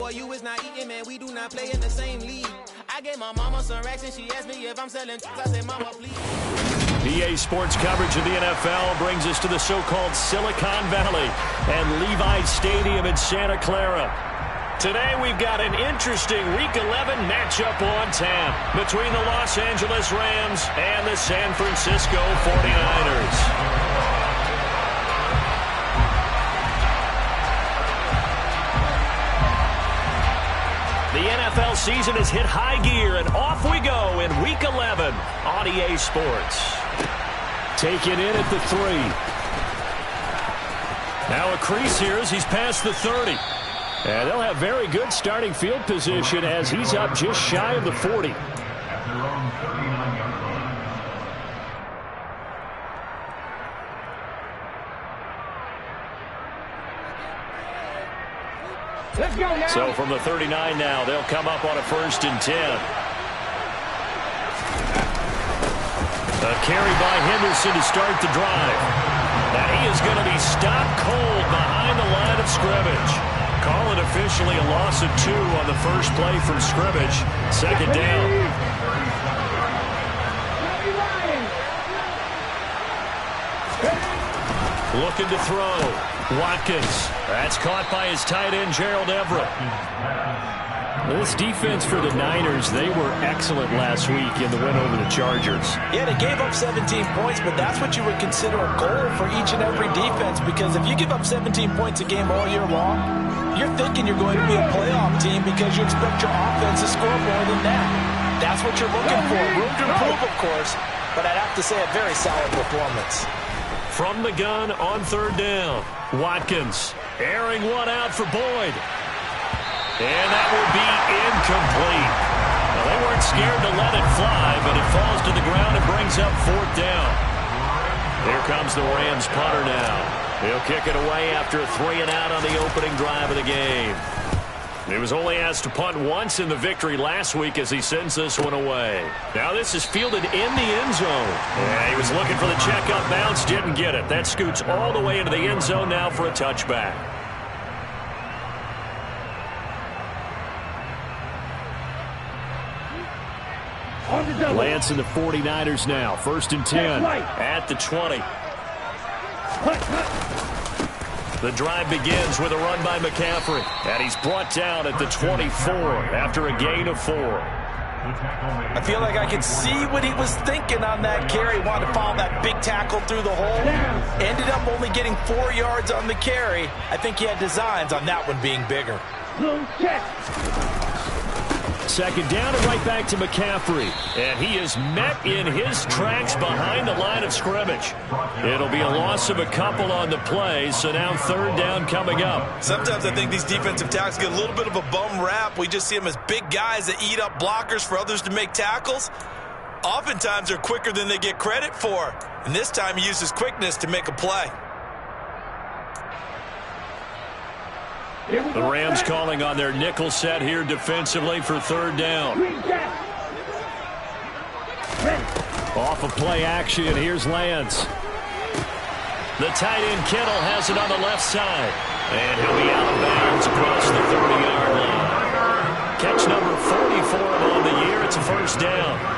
boy, you is not eating, man. We do not play in the same league. I gave my mama some racks and she asked me if I'm selling. I said, mama, please. EA Sports coverage of the NFL brings us to the so-called Silicon Valley and Levi Stadium in Santa Clara. Today we've got an interesting Week 11 matchup on tap between the Los Angeles Rams and the San Francisco 49ers. The NFL season has hit high gear, and off we go in Week 11 on EA Sports. Taken in at the 3. Now a crease here as he's past the 30. And they'll have very good starting field position as he's up just shy of the 40. Let's go now. So from the 39 now, they'll come up on a 1st and 10. A carry by Henderson to start the drive. And he is going to be stopped cold behind the line of scrimmage. Call it officially a loss of 2 on the first play from scrimmage. 2nd down. Looking to throw. Watkins. That's caught by his tight end, Gerald Everett. This defense for the Niners, they were excellent last week in the win over the Chargers. Yeah, they gave up 17 points, but that's what you would consider a goal for each and every defense, because if you give up 17 points a game all year long, you're thinking you're going to be a playoff team because you expect your offense to score more than that. That's what you're looking for. Room to improve, of course, but I'd have to say a very solid performance. From the gun on 3rd down, Watkins airing one out for Boyd. And that will be incomplete. Well, they weren't scared to let it fly, but it falls to the ground and brings up 4th down. Here comes the Rams punter now. He'll kick it away after a 3-and-out on the opening drive of the game. He was only asked to punt once in the victory last week as he sends this one away. Now this is fielded in the end zone. Yeah, he was looking for the check-up bounce, didn't get it. That scoots all the way into the end zone now for a touchback. Lance and the 49ers now. 1st and 10 at the 20. The drive begins with a run by McCaffrey. And he's brought down at the 24 after a gain of 4. I feel like I could see what he was thinking on that carry. Wanted to follow that big tackle through the hole. Ended up only getting 4 yards on the carry. I think he had designs on that one being bigger. 2nd down and right back to McCaffrey. And he is met in his tracks behind the line of scrimmage. It'll be a loss of a couple on the play, so now 3rd down coming up. Sometimes I think these defensive tackles get a little bit of a bum rap. We just see them as big guys that eat up blockers for others to make tackles. Oftentimes they're quicker than they get credit for. And this time he uses quickness to make a play. The Rams calling on their nickel set here defensively for 3rd down. Off of play action, here's Lance. The tight end Kittle has it on the left side. And he'll be out of bounds across the 30-yard line. Catch number 44 on the year. It's a 1st down.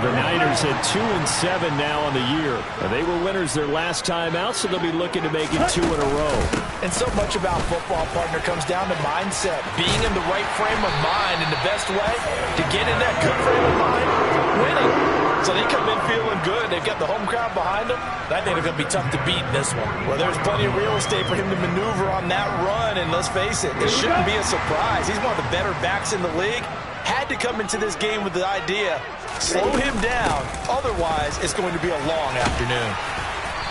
The Niners had 2-7 now on the year. They were winners their last time out, so they'll be looking to make it 2 in a row. And so much about football, partner, comes down to mindset. Being in the right frame of mind, and the best way to get in that good frame of mind, winning. So they come in feeling good. They've got the home crowd behind them. I think they're going to be tough to beat in this one. Well, there's plenty of real estate for him to maneuver on that run, and let's face it, it shouldn't be a surprise. He's one of the better backs in the league. Had to come into this game with the idea, slow him down, otherwise it's going to be a long afternoon.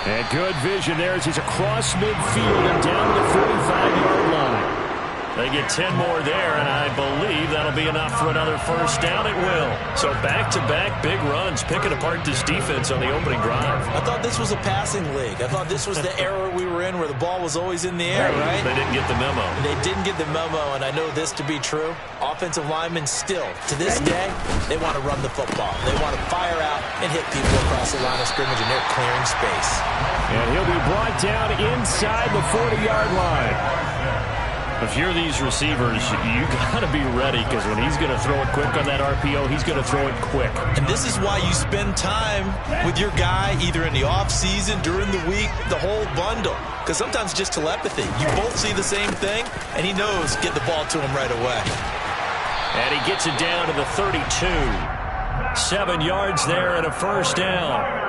And good vision there as he's across midfield and down to the 45-yard line. They get 10 more there, and I believe that'll be enough for another 1st down. It will. So back-to-back big runs, picking apart this defense on the opening drive. I thought this was a passing league. I thought this was the era we were in where the ball was always in the air, right? They didn't get the memo. They didn't get the memo, and I know this to be true. Offensive linemen still, to this day, they want to run the football. They want to fire out and hit people across the line of scrimmage, and they're clearing space. And he'll be brought down inside the 40-yard line. If you're these receivers, you got to be ready, because when he's going to throw it quick on that RPO, he's going to throw it quick. And this is why you spend time with your guy either in the offseason, during the week, the whole bundle. Because sometimes it's just telepathy. You both see the same thing, and he knows get the ball to him right away. And he gets it down to the 32. 7 yards there and a first down.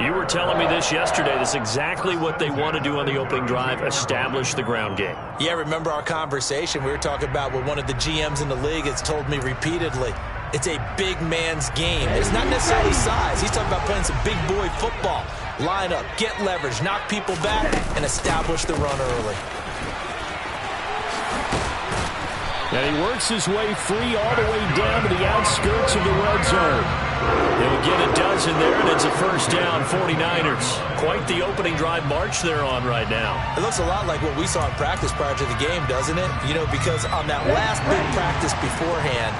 You were telling me this yesterday. This is exactly what they want to do on the opening drive, establish the ground game. Yeah, remember our conversation? We were talking about what one of the GMs in the league has told me repeatedly. It's a big man's game. It's not necessarily size. He's talking about playing some big boy football. Line up, get leverage, knock people back, and establish the run early. And he works his way free all the way down to the outskirts of the red zone. He'll get a dozen there, and it's a first down, 49ers. Quite the opening drive march they're on right now. It looks a lot like what we saw in practice prior to the game, doesn't it? You know, because on that last big practice beforehand,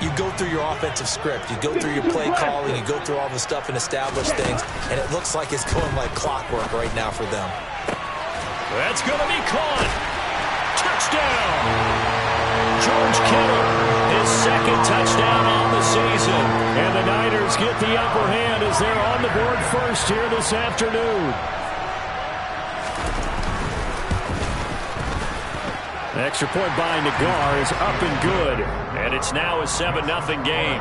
you go through your offensive script. You go through your play calling. You go through all the stuff and establish things, and it looks like it's going like clockwork right now for them. That's going to be caught. Touchdown! George Kittle, his second touchdown on the season. And the Niners get the upper hand as they're on the board first here this afternoon. The extra point by Nagar is up and good. And it's now a 7-0 game.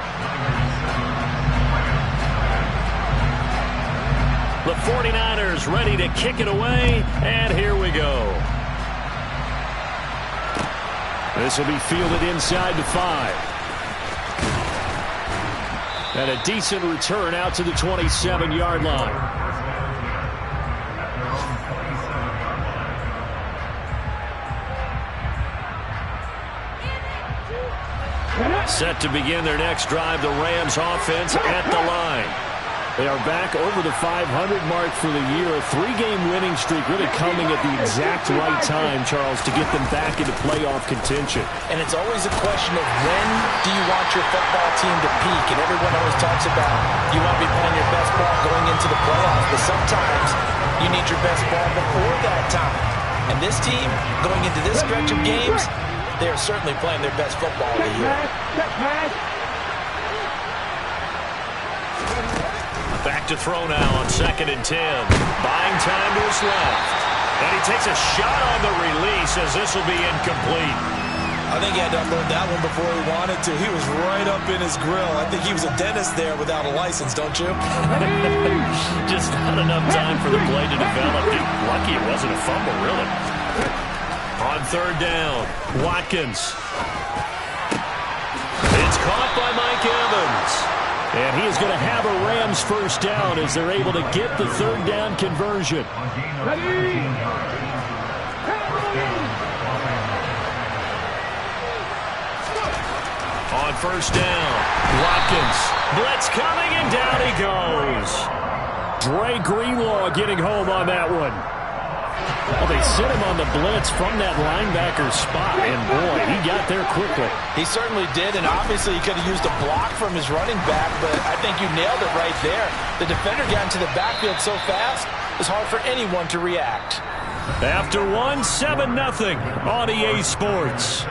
The 49ers ready to kick it away. And here we go. This will be fielded inside the 5. And a decent return out to the 27-yard line. Set to begin their next drive, the Rams offense at the line. They are back over the 500 mark for the year. A 3-game winning streak really coming at the exact right time, Charles, to get them back into playoff contention. And it's always a question of when do you want your football team to peak? And everyone always talks about you want to be playing your best ball going into the playoffs, but sometimes you need your best ball before that time. And this team, going into this stretch of games, they are certainly playing their best football of the year. Back to throw now on 2nd and 10. Buying time to his left. And he takes a shot on the release as this will be incomplete. I think he had to unload that one before he wanted to. He was right up in his grill. I think he was a dentist there without a license, don't you? Just not enough time for the play to develop. Lucky it wasn't a fumble, really. On 3rd down, Watkins. It's caught by Mike Evans. And he is going to have a Rams first down as they're able to get the 3rd down conversion. On 1st down, Watkins. Blitz coming, and down he goes. Dre Greenlaw getting home on that one. Well, they sit him on the blitz from that linebacker spot, and boy, he got there quickly. He certainly did, and obviously he could have used a block from his running back, but I think you nailed it right there. The defender got into the backfield so fast, it was hard for anyone to react. After 7-0 on EA Sports.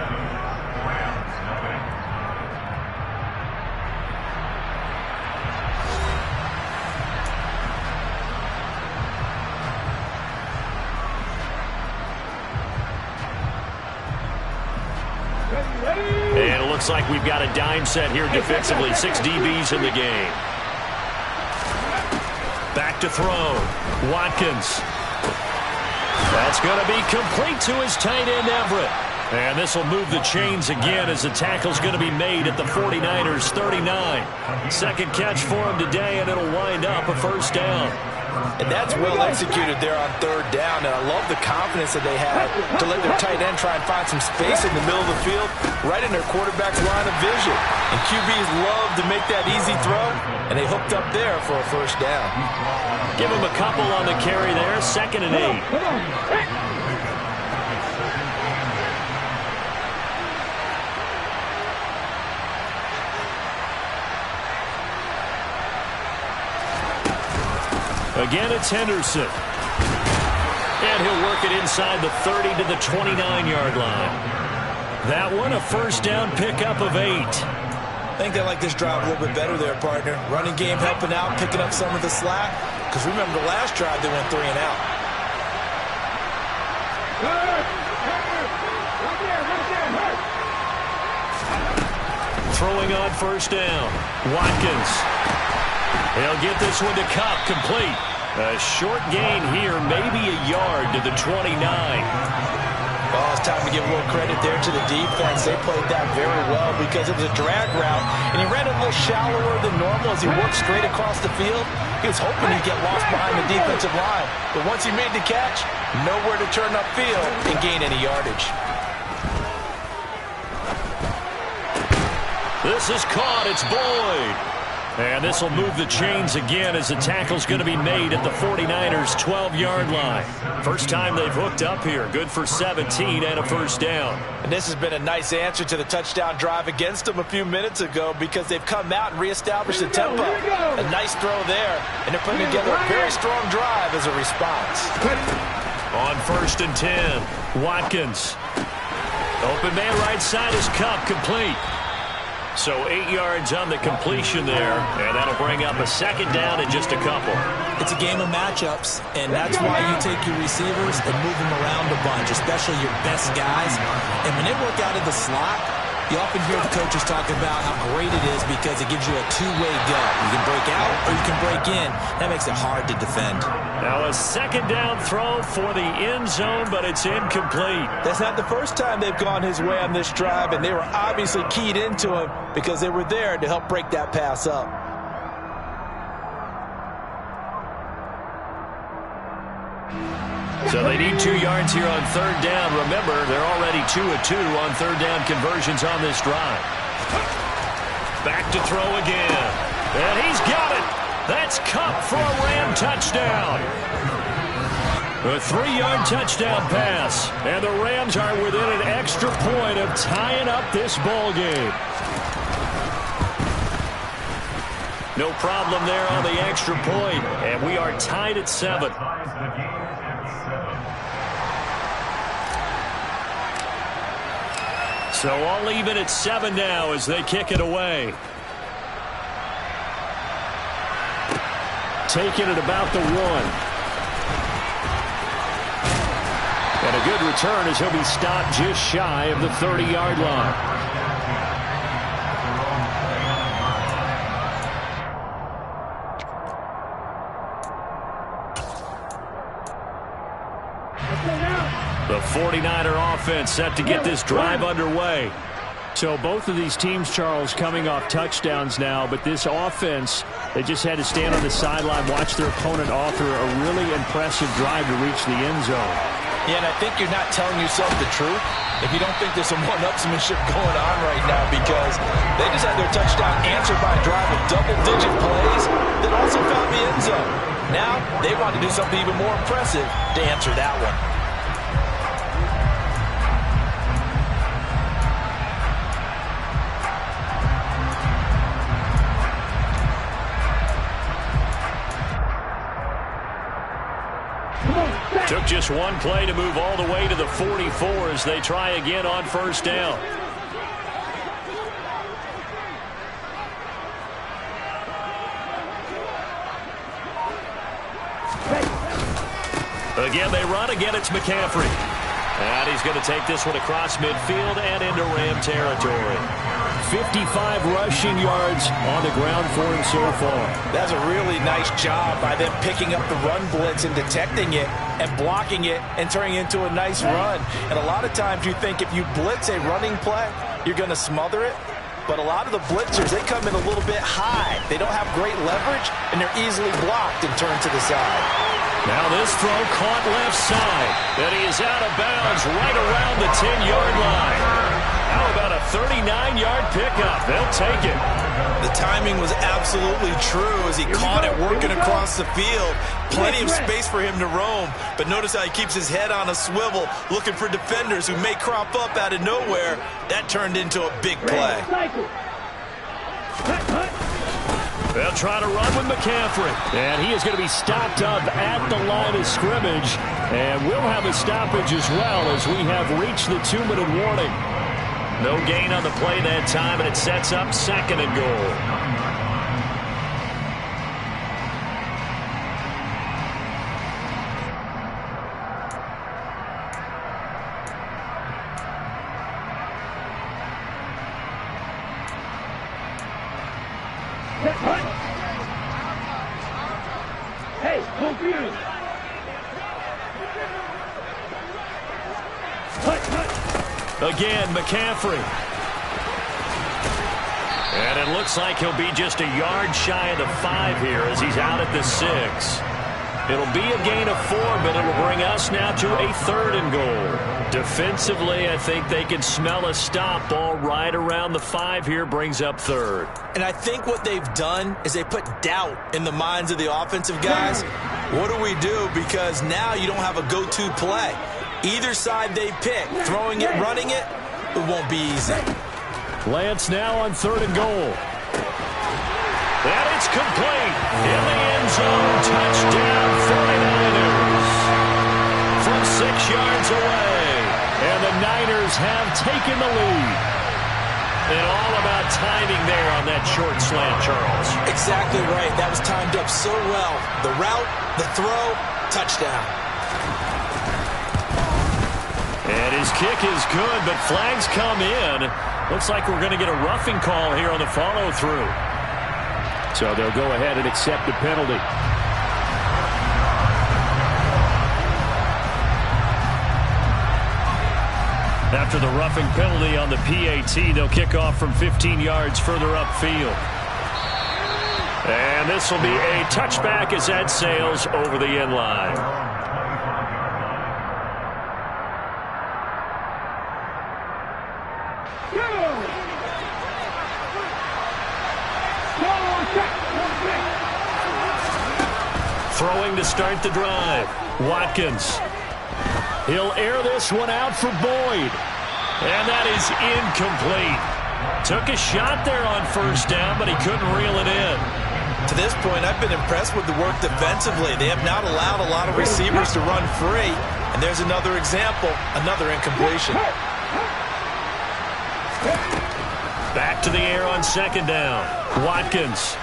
And it looks like we've got a dime set here defensively. 6 DBs in the game. Back to throw. Watkins. That's going to be complete to his tight end, Everett. And this will move the chains again as the tackle's going to be made at the 49ers 39. Second catch for him today, and it'll wind up a first down. And that's well executed there on 3rd down. And I love the confidence that they had to let their tight end try and find some space in the middle of the field, right in their quarterback's line of vision. And QBs love to make that easy throw, and they hooked up there for a first down. Give him a couple on the carry there, 2nd and 8. Again, it's Henderson. And he'll work it inside the 30 to the 29-yard line. That one, a first down pickup of 8. I think they like this drive a little bit better there, partner. Running game helping out, picking up some of the slack. Because remember the last drive, they went 3 and out. Throwing on first down. Watkins. He'll get this one to Cup, complete. A short gain here, maybe a yard to the 29. Well, it's time to give a little credit there to the defense. They played that very well because it was a drag route, and he ran a little shallower than normal as he worked straight across the field. He was hoping he'd get lost behind the defensive line, but once he made the catch, nowhere to turn upfield and gain any yardage. This is caught. It's Boyd. And this will move the chains again as the tackle's going to be made at the 49ers' 12-yard line. First time they've hooked up here. Good for 17 and a first down. And this has been a nice answer to the touchdown drive against them a few minutes ago because they've come out and reestablished the tempo. A nice throw there, and they're putting together a very strong drive as a response. On first and 10, Watkins. Open man right side is Cup, complete. So 8 yards on the completion there, and that'll bring up a second down in just a couple. It's a game of matchups, and that's why you take your receivers and move them around a bunch, especially your best guys. And when they work out of the slot, you often hear the coaches talk about how great it is because it gives you a two-way go. You can break out or you can break in. That makes it hard to defend. Now a second down throw for the end zone, but it's incomplete. That's not the first time they've gone his way on this drive, and they were obviously keyed into him because they were there to help break that pass up. So they need 2 yards here on third down. Remember, they're already 2 of 2 on third down conversions on this drive. Back to throw again. And he's got it. That's Cup for a Ram touchdown. A 3-yard touchdown pass. And the Rams are within an extra point of tying up this ball game. No problem there on the extra point. And we are tied at 7. So all even at 7 now as they kick it away. Taking it about the 1. And a good return as he'll be stopped just shy of the 30-yard line. The 49er offense set to get this drive underway. So both of these teams, Charles, coming off touchdowns now, but this offense, they just had to stand on the sideline, watch their opponent author a really impressive drive to reach the end zone. Yeah, and I think you're not telling yourself the truth if you don't think there's some one-upsmanship going on right now because they just had their touchdown answered by a drive of double-digit plays that also found the end zone. Now they want to do something even more impressive to answer that one. Took just one play to move all the way to the 44 as they try again on first down. Again, they run. Again, it's McCaffrey. And he's going to take this one across midfield and into Ram territory. 55 rushing yards on the ground for him so far. That's a really nice job by them picking up the run blitz and detecting it and blocking it and turning it into a nice run. And a lot of times you think if you blitz a running play, you're going to smother it. But a lot of the blitzers, they come in a little bit high. They don't have great leverage, and they're easily blocked and turned to the side. Now this throw caught left side. And he is out of bounds right around the 10-yard line. How about a 39-yard pickup? They'll take it. The timing was absolutely true as he caught it working across the field. Plenty of space for him to roam. But notice how he keeps his head on a swivel looking for defenders who may crop up out of nowhere. That turned into a big play. They'll try to run with McCaffrey. And he is going to be stopped up at the line of scrimmage. And we'll have a stoppage as well as we have reached the 2-minute warning. No gain on the play that time, and it sets up 2nd and goal. Again, McCaffrey. And it looks like he'll be just a yard shy of the 5 here as he's out at the 6. It'll be a gain of 4, but it'll bring us now to a 3rd and goal. Defensively, I think they can smell a stop. Ball right around the 5 here brings up 3rd. And I think what they've done is they put doubt in the minds of the offensive guys. What do we do? Because now you don't have a go-to play. Either side they pick, throwing it, running it, it won't be easy. Lance now on 3rd and goal. And it's complete. In the end zone, touchdown 49ers. From 6 yards away. And the Niners have taken the lead. And all about timing there on that short slant, Charles. Exactly right. That was timed up so well. The route, the throw, touchdown. And his kick is good, but flags come in. Looks like we're going to get a roughing call here on the follow-through. So they'll go ahead and accept the penalty. After the roughing penalty on the PAT, they'll kick off from 15 yards further upfield. And this will be a touchback as that sails over the end line. Throwing to start the drive. Watkins. He'll air this one out for Boyd. And that is incomplete. Took a shot there on 1st down, but he couldn't reel it in. To this point, I've been impressed with the work defensively. They have not allowed a lot of receivers to run free. And there's another example, another incompletion. Back to the air on 2nd down. Watkins.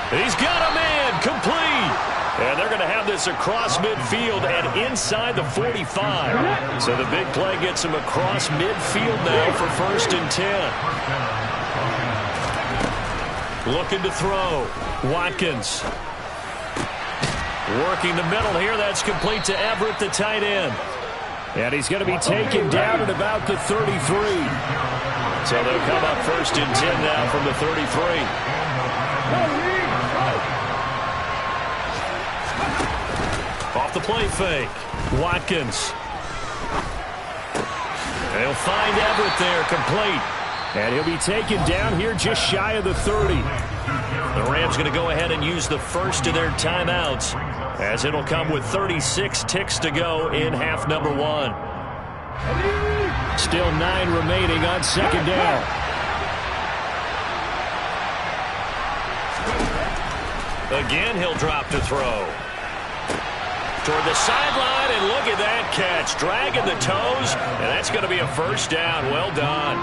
He's got a man, complete. And they're going to have this across midfield and inside the 45. So the big play gets him across midfield now for 1st and 10. Looking to throw. Watkins. Working the middle here. That's complete to Everett, the tight end. And he's going to be taken down at about the 33. So they'll come up 1st and 10 now from the 33. Off the play fake. Watkins. They'll find Everett there, complete. And he'll be taken down here just shy of the 30. The Rams going to go ahead and use the first of their timeouts, as it'll come with 36 ticks to go in half number 1. Still 9 remaining on 2nd down. Again, he'll drop to throw. Toward the sideline, and look at that catch. Dragging the toes, and that's going to be a 1st down. Well done.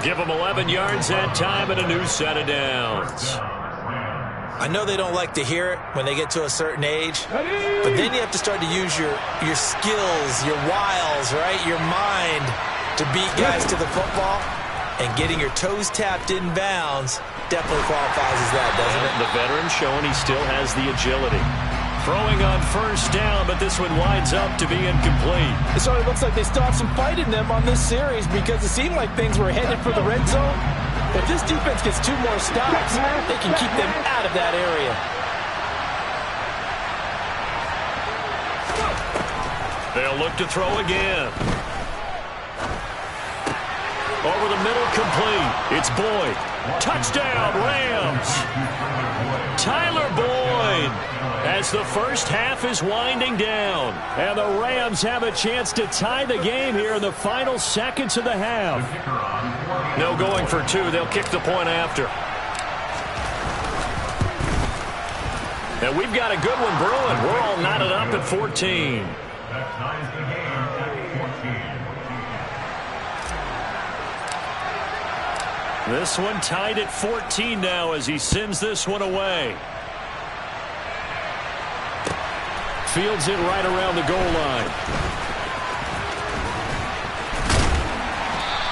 Give them 11 yards that time and a new set of downs. I know they don't like to hear it when they get to a certain age, but then you have to start to use your skills, your wiles, right? Your mind to beat guys to the football, and getting your toes tapped in bounds definitely qualifies as that, doesn't it? The veteran showing he still has the agility. Throwing on 1st down, but this one winds up to be incomplete. It sort of looks like they still have some fight in them on this series because it seemed like things were headed for the red zone. If this defense gets 2 more stops, they can keep them out of that area. They'll look to throw again. Over the middle, complete. It's Boyd. Touchdown, Rams. Tyler Boyd, as the first half is winding down. And the Rams have a chance to tie the game here in the final seconds of the half. No going for 2. They'll kick the point after. And we've got a good one brewing. We're all knotted up at 14. That ties the game at 14. This one tied at 14 now as he sends this one away. Fields it right around the goal line.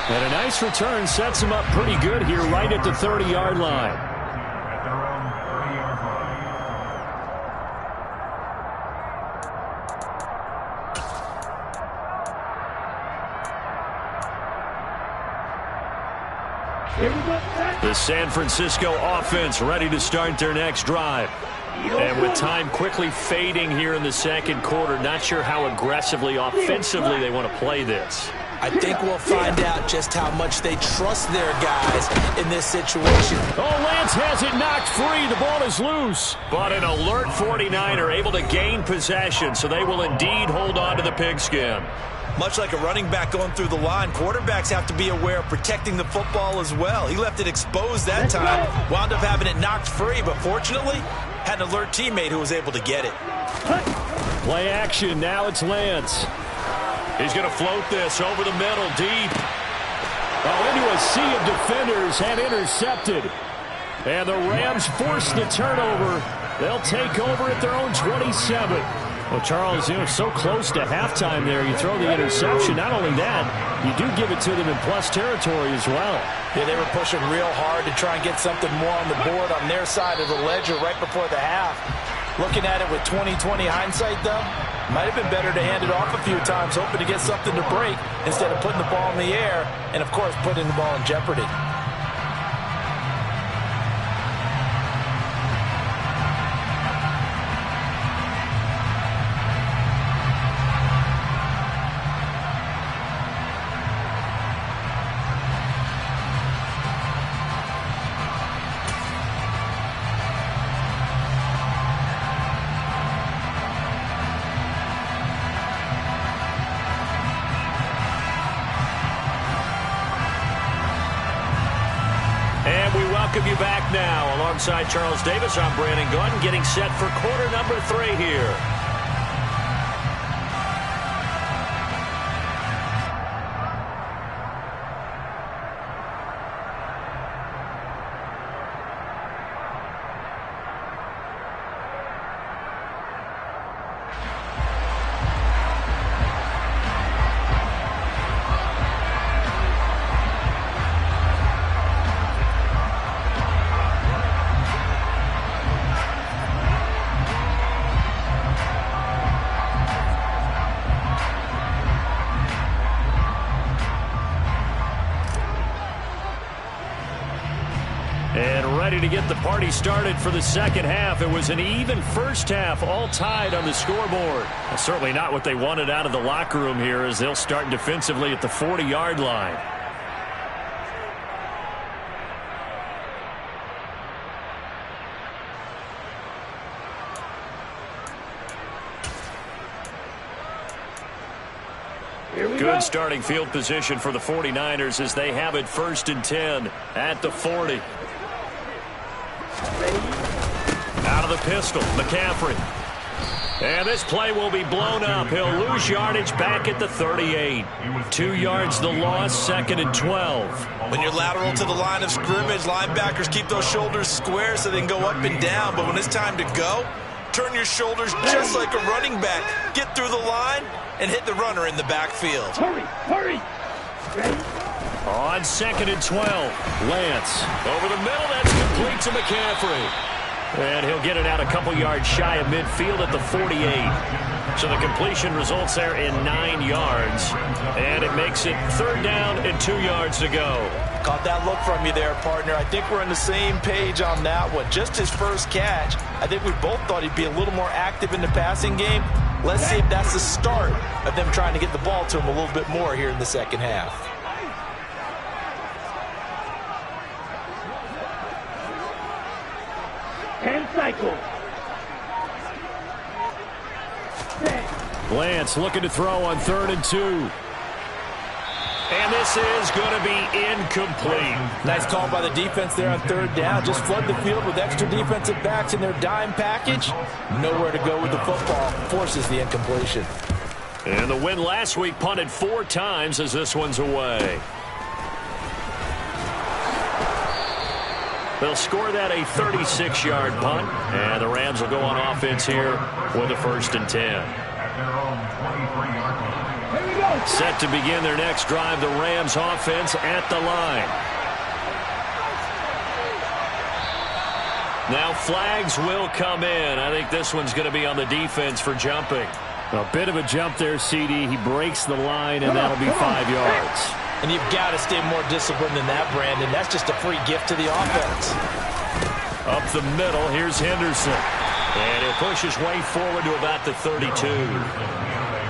And a nice return sets him up pretty good here right at the 30-yard line. At their own 30-yard line. The San Francisco offense ready to start their next drive. And with time quickly fading here in the second quarter, not sure how aggressively, offensively they want to play this. I think we'll find out just how much they trust their guys in this situation. Oh, Lance has it knocked free. The ball is loose. But an alert 49er able to gain possession, so they will indeed hold on to the pigskin. Much like a running back going through the line, quarterbacks have to be aware of protecting the football as well. He left it exposed that time, wound up having it knocked free, but fortunately, had an alert teammate who was able to get it. Play action. Now it's Lance. He's going to float this over the middle, deep. Oh, into a sea of defenders and intercepted. And the Rams force the turnover. They'll take over at their own 27. Well, Charles, so close to halftime there. You throw the interception. Not only that, you do give it to them in plus territory as well. Yeah, they were pushing real hard to try and get something more on the board on their side of the ledger right before the half. Looking at it with 20/20 hindsight, though, might have been better to hand it off a few times, hoping to get something to break instead of putting the ball in the air and, of course, putting the ball in jeopardy. Welcome you back now. Alongside Charles Davis, I'm Brandon Gunn, getting set for quarter number 3 here. Ready to get the party started for the second half. It was an even first half, all tied on the scoreboard. Well, certainly not what they wanted out of the locker room here as they'll start defensively at the 40-yard line. Good starting field position for the 49ers as they have it 1st and 10 at the 40. Out of the pistol, McCaffrey. And this play will be blown up. He'll lose yardage back at the 38. 2 yards the loss, 2nd and 12. When you're lateral to the line of scrimmage, linebackers keep those shoulders square so they can go up and down. But when it's time to go, turn your shoulders just like a running back. Get through the line and hit the runner in the backfield. Hurry! On 2nd and 12, Lance. Over the middle, that's complete to McCaffrey. And he'll get it out a couple yards shy of midfield at the 48. So the completion results there in 9 yards. And it makes it 3rd down and 2 yards to go. Caught that look from you there, partner. I think we're on the same page on that one. Just his first catch. I think we both thought he'd be a little more active in the passing game. Let's see if that's the start of them trying to get the ball to him a little bit more here in the second half. Cycle. Lance looking to throw on 3rd and 2. And this is going to be incomplete. Nice call by the defense there on third down. Just flood the field with extra defensive backs in their dime package. Nowhere to go with the football. Forces the incompletion. And the win last week punted 4 times as this one's away. They'll score that a 36-yard punt. And the Rams will go on offense here with a 1st and 10. Set to begin their next drive, the Rams offense at the line. Now flags will come in. I think this one's going to be on the defense for jumping. A bit of a jump there, CD. He breaks the line, and that'll be 5 yards. And you've got to stay more disciplined than that, Brandon. That's just a free gift to the offense. Up the middle, here's Henderson. And he'll push his way forward to about the 32.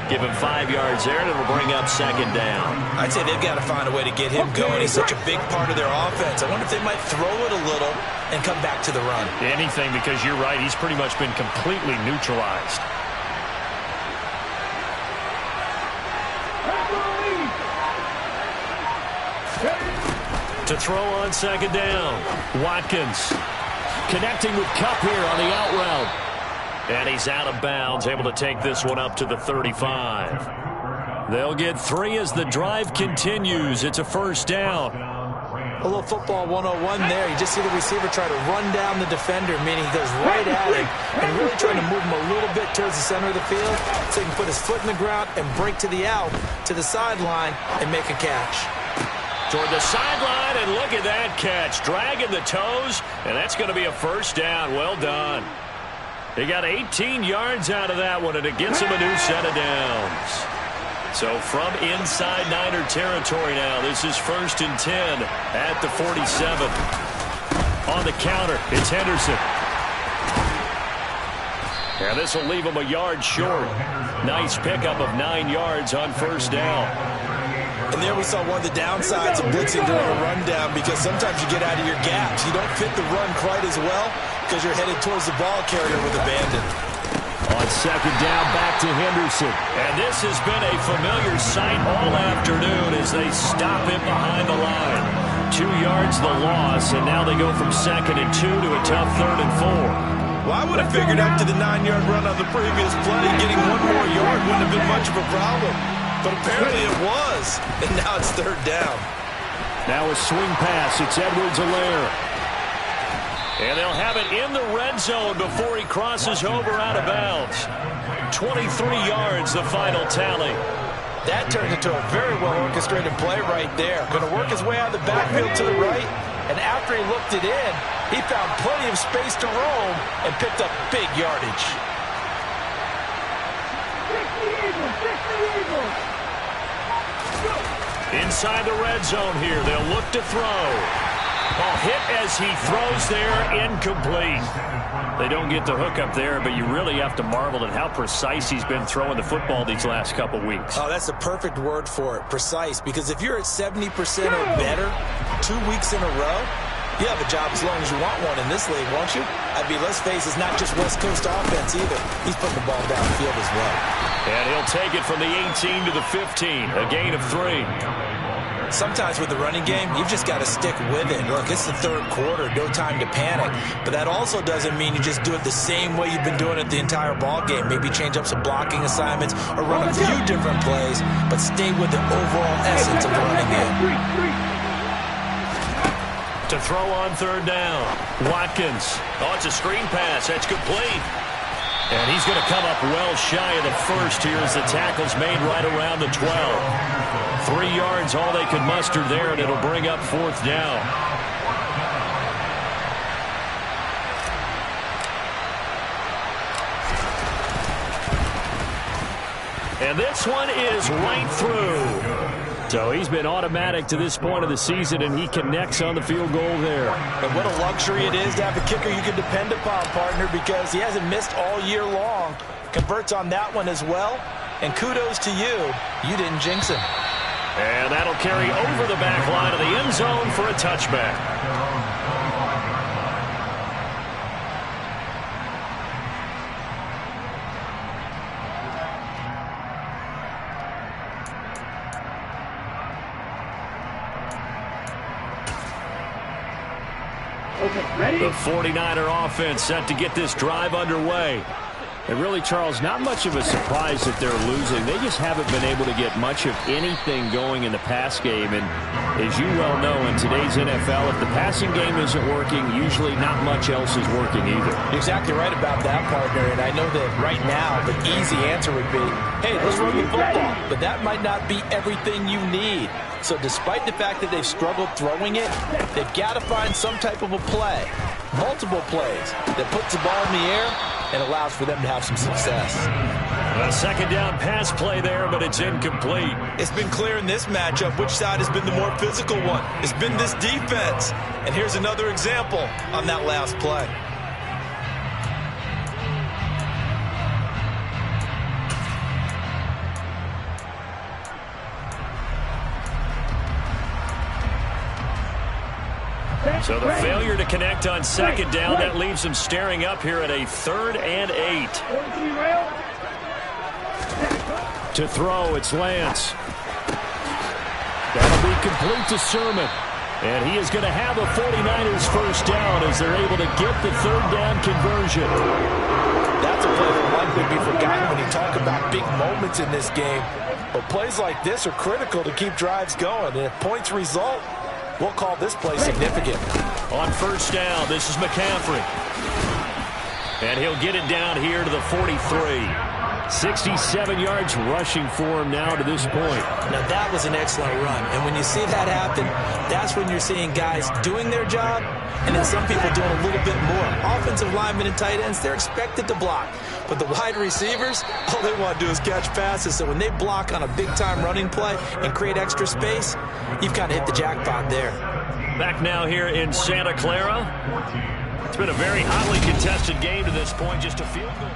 Give him 5 yards there, and it'll bring up 2nd down. I'd say they've got to find a way to get him going. He's such a big part of their offense. I wonder if they might throw it a little and come back to the run. Anything, because you're right. He's pretty much been completely neutralized. To throw on 2nd down. Watkins connecting with Kupp here on the out route. And he's out of bounds, able to take this one up to the 35. They'll get 3 as the drive continues. It's a 1st down. A little football 101 there. You just see the receiver try to run down the defender, meaning he goes right at him and really trying to move him a little bit towards the center of the field so he can put his foot in the ground and break to the out, to the sideline, and make a catch. Toward the sideline, and look at that catch. Dragging the toes, and that's going to be a 1st down. Well done. They got 18 yards out of that one, and it gets them a new set of downs. So from inside Niner territory now, this is 1st and 10 at the 47. On the counter, it's Henderson. And this will leave him a yard short. Nice pickup of 9 yards on 1st down. And there we saw one of the downsides of blitzing during a rundown, because sometimes you get out of your gaps. You don't fit the run quite as well because you're headed towards the ball carrier with abandon. On 2nd down, back to Henderson. And this has been a familiar sight all afternoon as they stop him behind the line. 2 yards the loss, and now they go from 2nd and 2 to a tough 3rd and 4. Well, I would have figured after the 9-yard run on the previous play, getting 1 more yard wouldn't have been much of a problem. But apparently it was, and now it's 3rd down. Now a swing pass. It's Edwards-Helaire. And they'll have it in the red zone before he crosses over out of bounds. 23 yards, the final tally. That turned into a very well-orchestrated play right there. Going to work his way out of the backfield to the right, and after he looked it in, he found plenty of space to roam and picked up big yardage. Inside the red zone here, they'll look to throw. Ball hit as he throws there, incomplete. They don't get the hook up there, but you really have to marvel at how precise he's been throwing the football these last couple weeks. Oh, that's the perfect word for it, precise. Because if you're at 70% or better 2 weeks in a row, you have a job as long as you want one in this league, won't you? I mean, let's face it, it's not just West Coast offense either. He's putting the ball downfield as well. And he'll take it from the 18 to the 15, a gain of 3. Sometimes with the running game, you've just got to stick with it. Look, it's the 3rd quarter, no time to panic. But that also doesn't mean you just do it the same way you've been doing it the entire ball game. Maybe change up some blocking assignments or run a few different plays, but stay with the overall essence of the running game. To throw on 3rd down, Watkins. Oh, it's a screen pass. That's complete. And he's going to come up well shy of the 1st here as the tackle's made right around the 12. 3 yards, all they could muster there, and it'll bring up 4th down. And this one is right through. So he's been automatic to this point of the season, and he connects on the field goal there. And what a luxury it is to have a kicker you can depend upon, partner, because he hasn't missed all year long. Converts on that one as well. And kudos to you. You didn't jinx him. And that'll carry over the back line of the end zone for a touchback. Okay, ready? The 49er offense set to get this drive underway. And really, Charles, not much of a surprise that they're losing. They just haven't been able to get much of anything going in the pass game. And as you well know, in today's NFL, if the passing game isn't working, usually not much else is working either. You're exactly right about that, partner. And I know that right now the easy answer would be, hey, let's run the football. But that might not be everything you need. So despite the fact that they've struggled throwing it, they've got to find some type of a play, multiple plays, that puts the ball in the air and allows for them to have some success. A second down pass play there, but it's incomplete. It's been clear in this matchup which side has been the more physical one. It's been this defense. And here's another example on that last play. So the failure to connect on second down, that leaves them staring up here at a 3rd and 8. To throw, it's Lance. That'll be complete to Sermon. And he is going to have a 49ers first down as they're able to get the 3rd down conversion. That's a play that will likely be forgotten when you talk about big moments in this game. But plays like this are critical to keep drives going. And if points result, we'll call this play significant. On first down, this is McCaffrey. And he'll get it down here to the 43. 67 yards rushing for him now to this point. Now that was an excellent run. And when you see that happen, that's when you're seeing guys doing their job and then some people doing a little bit more. Offensive linemen and tight ends, they're expected to block. But the wide receivers, all they want to do is catch passes. So when they block on a big-time running play and create extra space, you've kind of hit the jackpot there. Back now here in Santa Clara. It's been a very hotly contested game to this point, just a field goal.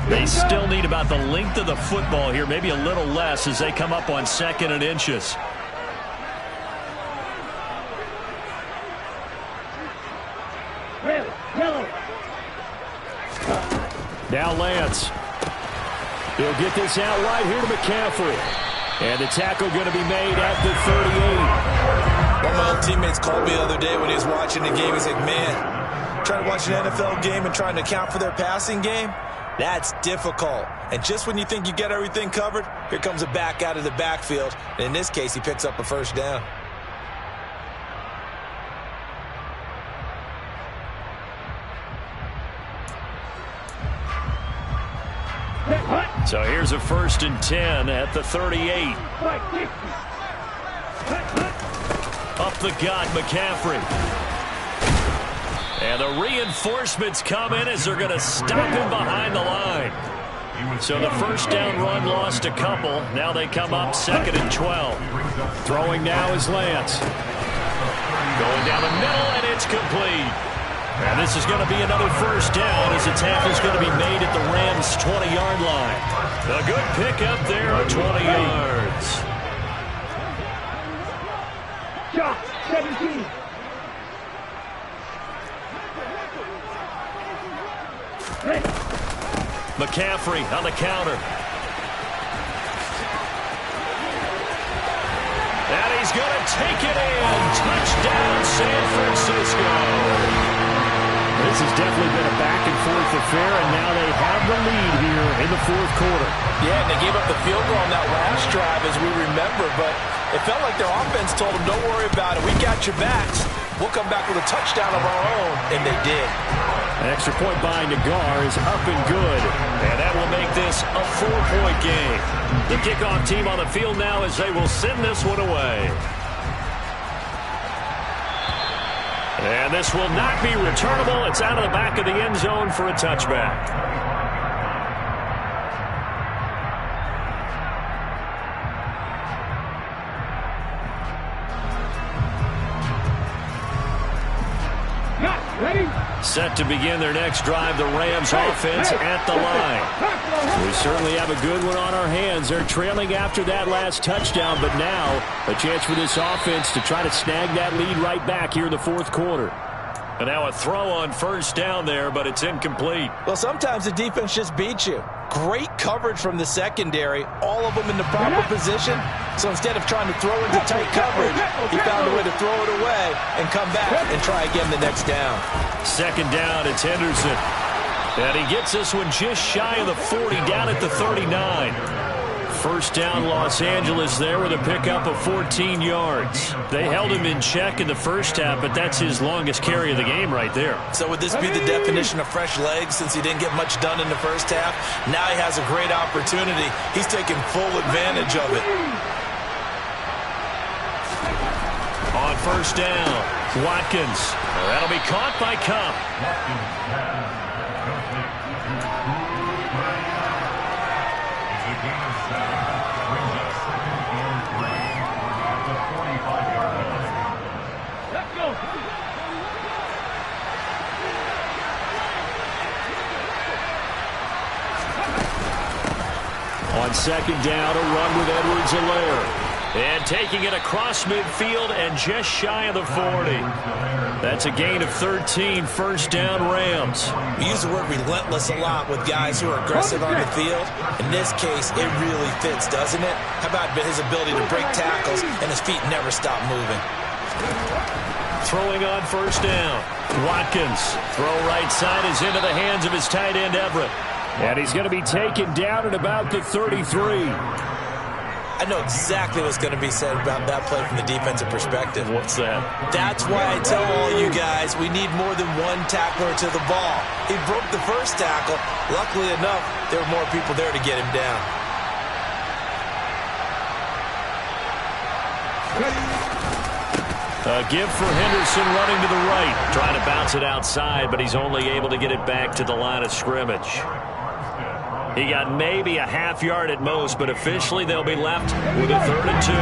They still need about the length of the football here, maybe a little less as they come up on 2nd and inches. Now Lance. He'll get this out wide here to McCaffrey. And the tackle going to be made at the 38. One of my old teammates called me the other day when he was watching the game. He's like, man, trying to watch an NFL game and trying to account for their passing game? That's difficult. And just when you think you get everything covered, here comes a back out of the backfield. And in this case, he picks up a first down. So here's a 1st and 10 at the 38. Up the gut, McCaffrey. And the reinforcements come in as they're going to stop him behind the line. So the first down run lost a couple. Now they come up 2nd and 12. Throwing now is Lance. Going down the middle, and it's complete. And this is going to be another first down as the tackle's going to be made at the Rams' 20-yard line. A good pickup there at 20 yards. Shot, 17. McCaffrey on the counter. And he's going to take it in. Touchdown, San Francisco. This has definitely been a back-and-forth affair, and now they have the lead here in the 4th quarter. Yeah, and they gave up the field goal on that last drive, as we remember, but it felt like their offense told them, don't worry about it. We got your backs. We'll come back with a touchdown of our own, and they did. An extra point by Nagar is up and good, and that will make this a 4-point game. The kickoff team on the field now as they will send this one away. And this will not be returnable. It's out of the back of the end zone for a touchback. Set to begin their next drive, the Rams offense at the line. We certainly have a good one on our hands. They're trailing after that last touchdown, but now a chance for this offense to try to snag that lead right back here in the 4th quarter. And now a throw on first down there, but it's incomplete. Well, sometimes the defense just beats you. Great coverage from the secondary, all of them in the proper position. So instead of trying to throw into tight coverage, he found a way to throw it away and come back and try again the next down. Second down, it's Henderson. And he gets this one just shy of the 40, down at the 39. First down, Los Angeles there with a pickup of 14 yards. They held him in check in the first half, but that's his longest carry of the game right there. So would this be the definition of fresh legs since he didn't get much done in the first half? Now he has a great opportunity. He's taking full advantage of it. On first down, Watkins. That'll be caught by Kupp. On second down, a run with Edwards-Helaire. And taking it across midfield and just shy of the 40. That's a gain of 13, first down Rams. We use the word relentless a lot with guys who are aggressive on the field. In this case, it really fits, doesn't it? How about his ability to break tackles and his feet never stop moving? Throwing on first down. Watkins. Throw right side is into the hands of his tight end Everett. And he's going to be taken down at about the 33. I know exactly what's going to be said about that play from the defensive perspective. What's that? That's why I tell all you guys we need more than one tackler to the ball. He broke the first tackle. Luckily enough, there were more people there to get him down. A give for Henderson running to the right. Trying to bounce it outside, but he's only able to get it back to the line of scrimmage. He got maybe a half yard at most, but officially they'll be left with a 3rd and 2.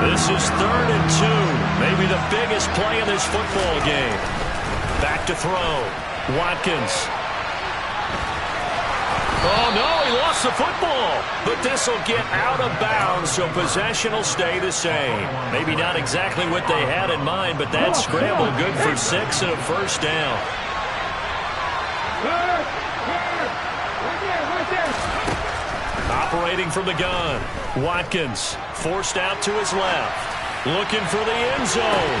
This is 3rd and 2. Maybe the biggest play in this football game. Back to throw. Watkins. Oh, no, he lost the football. But this will get out of bounds, so possession will stay the same. Maybe not exactly what they had in mind, but that scramble good for 6 and a first down. Operating from the gun. Watkins forced out to his left. Looking for the end zone.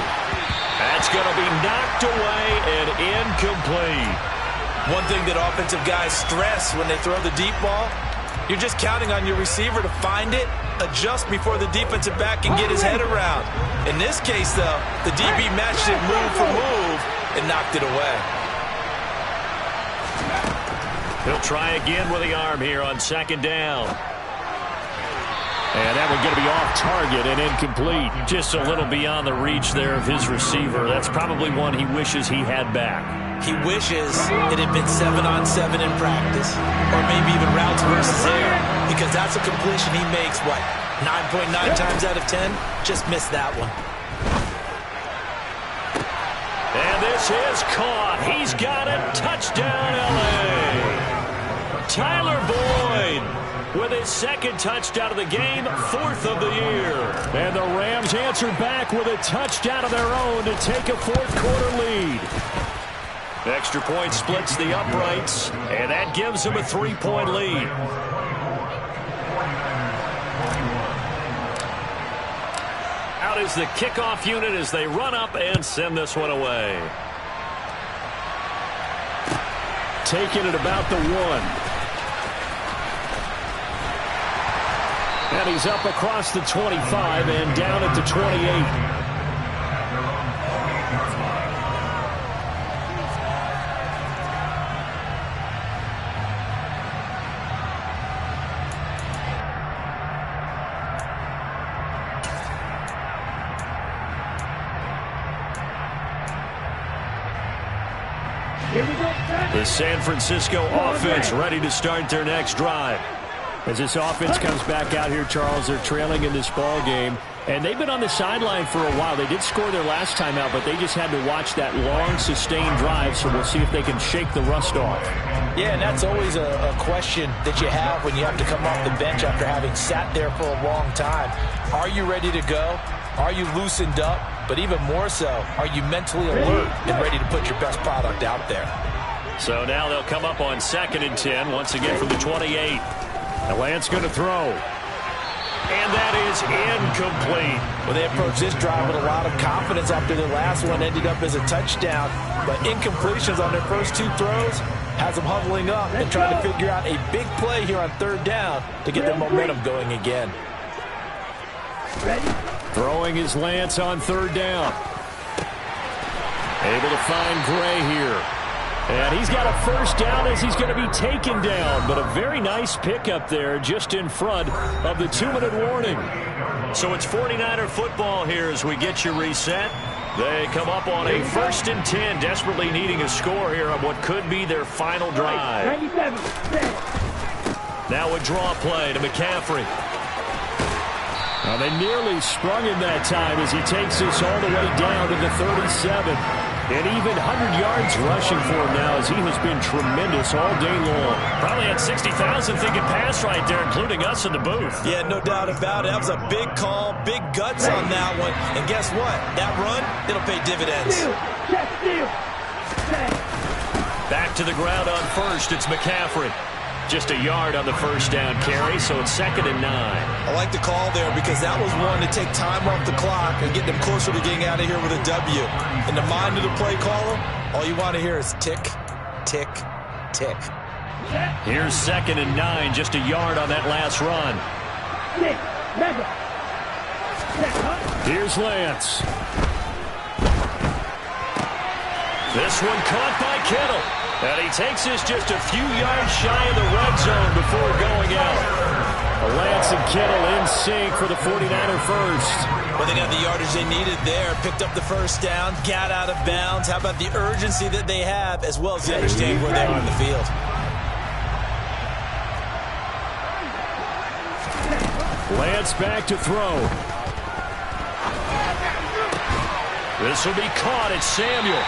That's going to be knocked away and incomplete. One thing that offensive guys stress when they throw the deep ball, you're just counting on your receiver to find it, adjust before the defensive back can get his head around. In this case, though, the DB matched it move for move and knocked it away. He'll try again with the arm here on second down. And that one going to be off target and incomplete. Just a little beyond the reach there of his receiver. That's probably one he wishes he had back. He wishes it had been 7-on-7 in practice, or maybe even routes versus air, because that's a completion he makes, what, 9.9 times out of 10? Just missed that one. And this is caught. He's got it. Touchdown, L.A. Tyler Boyd with his 2nd touchdown of the game, 4th of the year. And the Rams answer back with a touchdown of their own to take a 4th quarter lead. Extra point splits the uprights, and that gives them a 3-point lead. Out is the kickoff unit as they run up and send this one away. Taking it about the 1. And he's up across the 25 and down at the 28. The San Francisco offense ready to start their next drive. As this offense comes back out here, Charles, they're trailing in this ball game, and they've been on the sideline for a while. They did score their last time out, but they just had to watch that long, sustained drive, so we'll see if they can shake the rust off. Yeah, and that's always a question that you have when you have to come off the bench after having sat there for a long time. Are you ready to go? Are you loosened up? But even more so, are you mentally alert and ready to put your best product out there? So now they'll come up on 2nd and 10, once again from the 28. And Lance going to throw. And that is incomplete. Well, they approached this drive with a lot of confidence after their last one ended up as a touchdown. But incompletions on their first 2 throws has them huddling up and trying to figure out a big play here on 3rd down to get their momentum going again. Throwing is Lance on 3rd down. Able to find Gray here. And he's got a first down as he's going to be taken down. But a very nice pickup there just in front of the 2-minute warning. So it's 49er football here as we get you reset. They come up on a 1st and 10, desperately needing a score here on what could be their final drive. Now a draw play to McCaffrey. Now they nearly sprung him that time as he takes this all the way down to the 37. And even 100 yards rushing for him now as he has been tremendous all day long. Probably had 60,000 thinking pass right there, including us in the booth. Yeah, no doubt about it. That was a big call, big guts on that one. And guess what? That run, it'll pay dividends. Back to the ground on 1st. It's McCaffrey. Just a yard on the first down carry, so it's 2nd and 9. I like the call there because that was one to take time off the clock and get them closer to getting out of here with a W. In the mind of the play caller, all you want to hear is tick, tick, tick. Here's 2nd and 9, just a yard on that last run. Here's Lance. This one caught by Kittle. And he takes us just a few yards shy of the red zone before going out. Lance and Kittle in sync for the 49er first. Well, they got the yardage they needed there. Picked up the first down, got out of bounds. How about the urgency that they have as well as they understand where they are on the field? Lance back to throw. This will be caught. It's Samuel.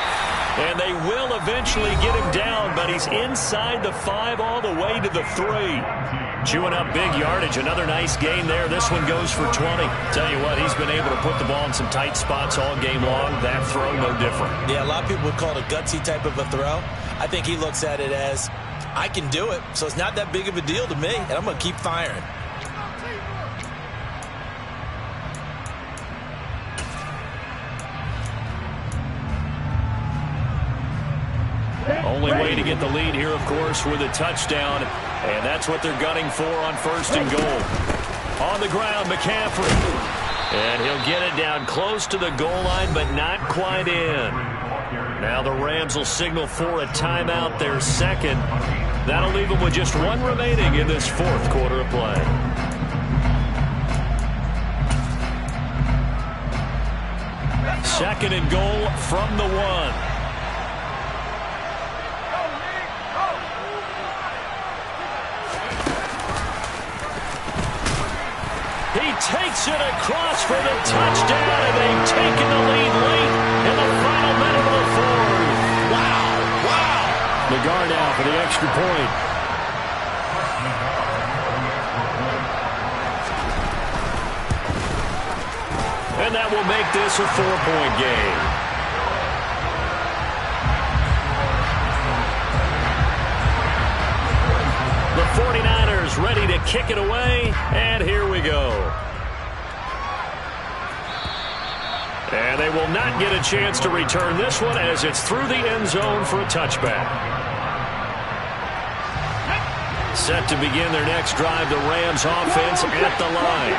And they will eventually get him down, but he's inside the 5 all the way to the 3. Chewing up big yardage. Another nice gain there. This one goes for 20. Tell you what, he's been able to put the ball in some tight spots all game long. That throw, no different. Yeah, a lot of people would call it a gutsy type of a throw. I think he looks at it as, I can do it, so it's not that big of a deal to me, and I'm going to keep firing. Only way to get the lead here, of course, with a touchdown. And that's what they're gunning for on 1st and goal. On the ground, McCaffrey. And he'll get it down close to the goal line, but not quite in. Now the Rams will signal for a timeout, their 2nd. That'll leave them with just 1 remaining in this 4th quarter of play. Second and goal from the 1. Takes it across for the touchdown, and they've taken the lead late in the final minute of the 4th. Wow. The guard out for the extra point. And that will make this a 4-point game. The 49ers ready to kick it away, and here we go. And they will not get a chance to return this one as it's through the end zone for a touchback. Set to begin their next drive, the Rams offense at the line.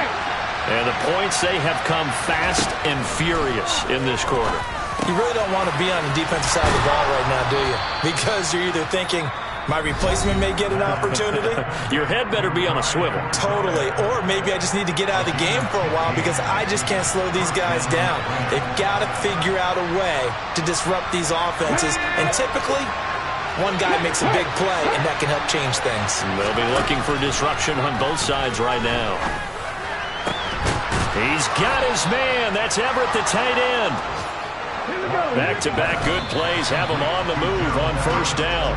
And the points, they have come fast and furious in this quarter. You really don't want to be on the defensive side of the ball right now, do you? Because you're either thinking, my replacement may get an opportunity. Your head better be on a swivel. Totally. Or maybe I just need to get out of the game for a while because I just can't slow these guys down. They've got to figure out a way to disrupt these offenses. And typically, one guy makes a big play, and that can help change things. They'll be looking for disruption on both sides right now. He's got his man. That's Everett, the tight end. Back-to-back good plays have him on the move on 1st down.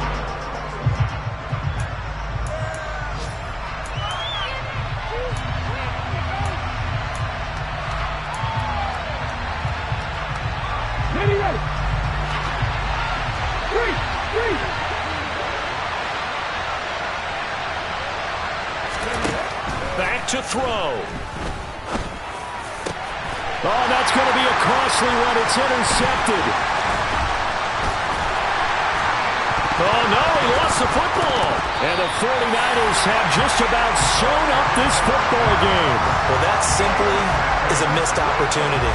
Back to throw. Oh, that's going to be a costly one. It's intercepted. Oh, no, he lost the football. And the 49ers have just about sewn up this football game. Well, that simply is a missed opportunity.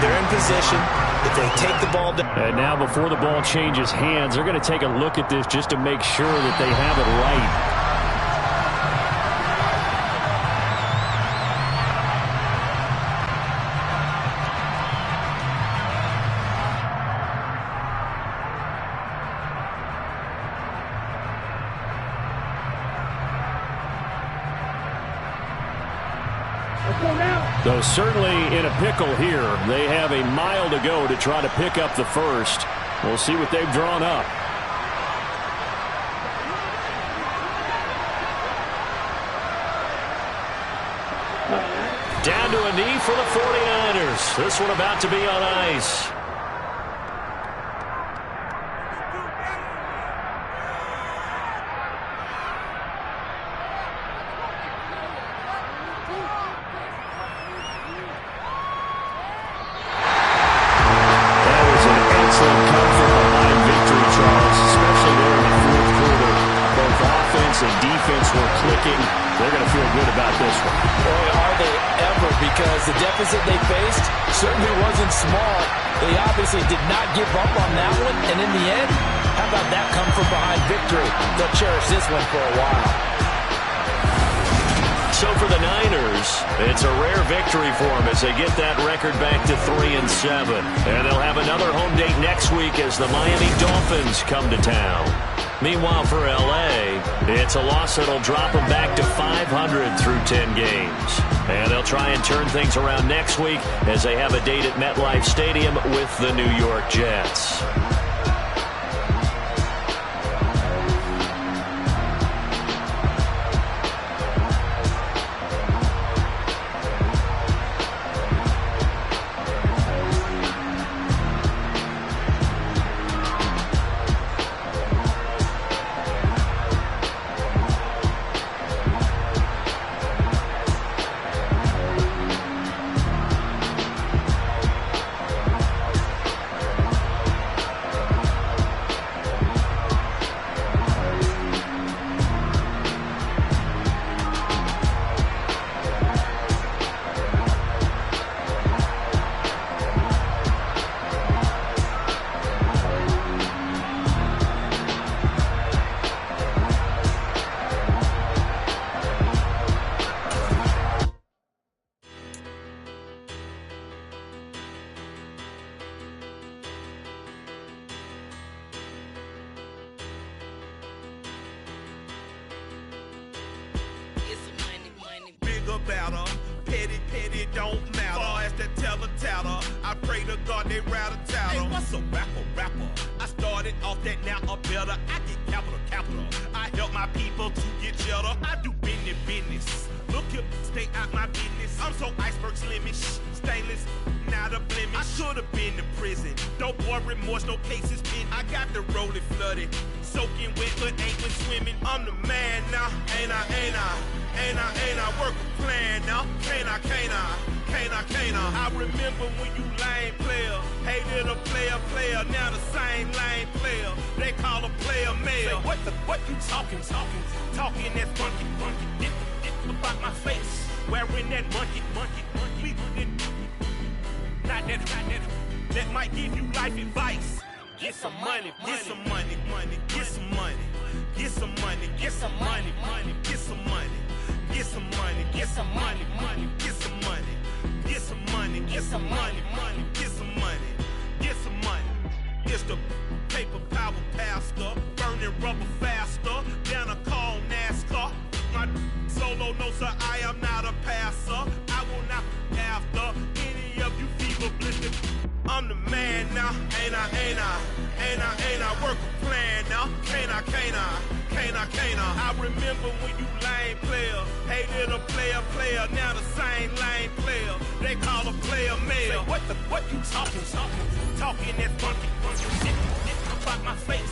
They're in position. If they take the ball down. And now before the ball changes hands, they're going to take a look at this just to make sure that they have it right. Though certainly in a pickle here. They have a mile to go to try to pick up the first. We'll see what they've drawn up. Down to a knee for the 49ers. This one about to be on ice. They're going to feel good about this one. Boy, are they ever, because the deficit they faced certainly wasn't small. They obviously did not give up on that one, and in the end, how about that come-from-behind victory? They'll cherish this one for a while. So for the Niners, it's a rare victory for them as they get that record back to 3-7. And they'll have another home date next week as the Miami Dolphins come to town. Meanwhile, for L.A., it's a loss that'll drop them back to 500 through 10 games. And they'll try and turn things around next week as they have a date at MetLife Stadium with the New York Jets. Better, petty, don't matter. Far as the teller, I pray to God they rattle tattle. Hey, what's a rapper? I started off that, now I'm better. I get capital. I help my people to get cheddar. I do business. Look here, stay out my business. I'm so iceberg slimish, stainless, not a blemish. I should have been to prison. Don't boy remorse, no cases pinned. I got the rolling flooded, soaking wet, but ain't been swimming. I'm the man now, ain't I? Work a plan now, can't I? I remember when you lame player, hated a player, now the same lame player. They call a player male. Say, what you talking that funky, about my face, wearing that monkey. Not that might give you life advice. Get some money. It's the paper power pastor, burning rubber faster than a call NASCAR. My solo, no sir, I am not a passer. I will not after any of you fever blistered. I'm the man now, ain't I? Work a plan now, can't I? I remember when you lame player, hated a player, now the same lame player. They call a player male. Say, what you talking that funky shit about my face,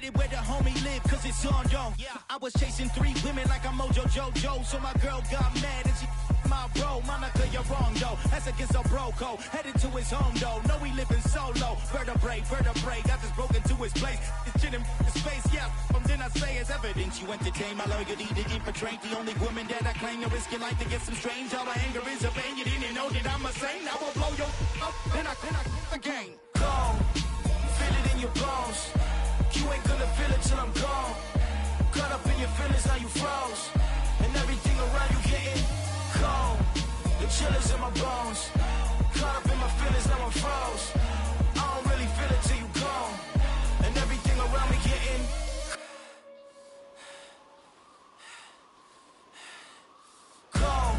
Headed where the homie live, cause it's on, yo. I was chasing 3 women like I'm Mojo Jojo. So my girl got mad and she my bro. Monica, you're wrong, though. That's against a bro code. Headed to his home, though. No, he living solo. Vertebrae. Got this broken to his place. It's shit in his face, yeah. Then I say it's evidence. You entertain my loyalty to infiltrate. The only woman that I claim to risk your life to get some strange. All my anger is a pain. You didn't know that I'm a saint. I will blow your up. Then I again. Go. Feel it in your bones. You ain't gonna feel it till I'm gone. Caught up in your feelings, now you froze. And everything around you getting cold. The chill is in my bones. Caught up in my feelings, now I'm froze. I don't really feel it till you gone. And everything around me getting cold.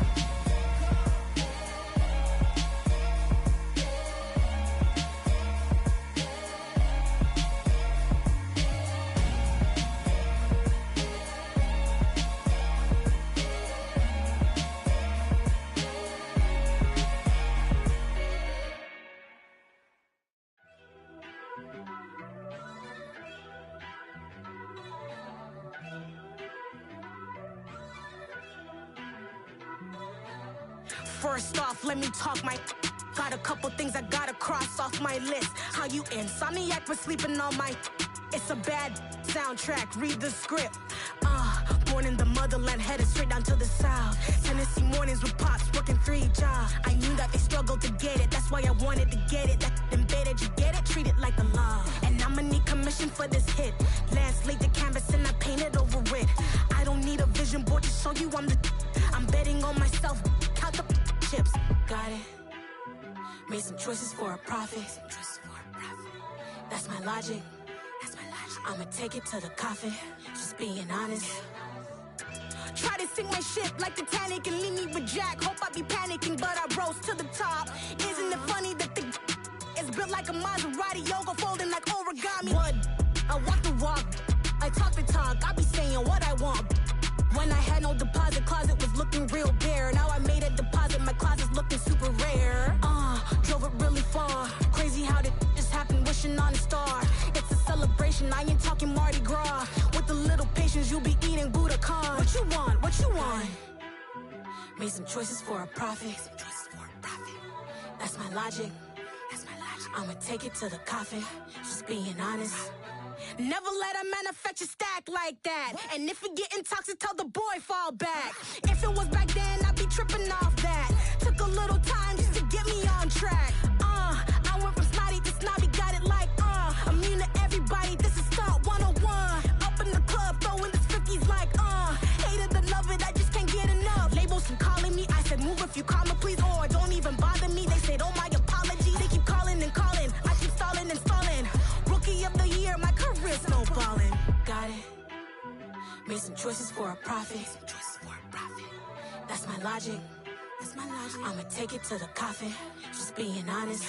First off, let me talk my got a couple things I gotta cross off my list. How you insomniac for sleeping on my it's a bad soundtrack, read the script. Born in the motherland, headed straight down to the south. Tennessee mornings with pops, working 3 jobs. I knew that they struggled to get it, that's why I wanted to get it. That embedded, you get it, treat it like the law. And I'ma need commission for this hit. Lance laid the canvas and I painted over it. I don't need a vision board to show you I'm betting on myself, count the chips. Got it. Made some choices for a profit. That's my logic. I'ma take it to the coffin. Just being honest. Try to sink my ship like Titanic and leave me with Jack. Hope I be panicking, but I rose to the top. Isn't it funny that the is built like a Maserati, yoga folding like origami? What? I walk the walk, I talk the talk. I be saying what I want. When I had no deposit, closet was looking real bare. Now I made a deposit, my closet's looking super rare. Drove it really far. Crazy how did just happen, wishing on a star. It's a celebration, I ain't talking Mardi Gras. With a little patience, you'll be eating Budokan. What you want? What you want? Made some choices for a profit. That's my logic. I'ma take it to the coffin. Just being honest. Never let a manufacture stack like that. And if we getting toxic, tell the boy fall back. If it was back then, I'd be tripping off that. Took a little time just to get me on track. I went from snotty to snobby, got it like immune to everybody, this is Stunt 101. Up in the club, throwing this 50s like hate it or love it, I just can't get enough. Labels from calling me, I said move if you call me please, or don't even bother me. They said oh my apologies, they keep calling and calling. I keep stalling and stalling. Rookie of the year, my career snowballing. Got it. Made some choices for a profit. That's my logic. I'ma take it to the coffin. Just being honest.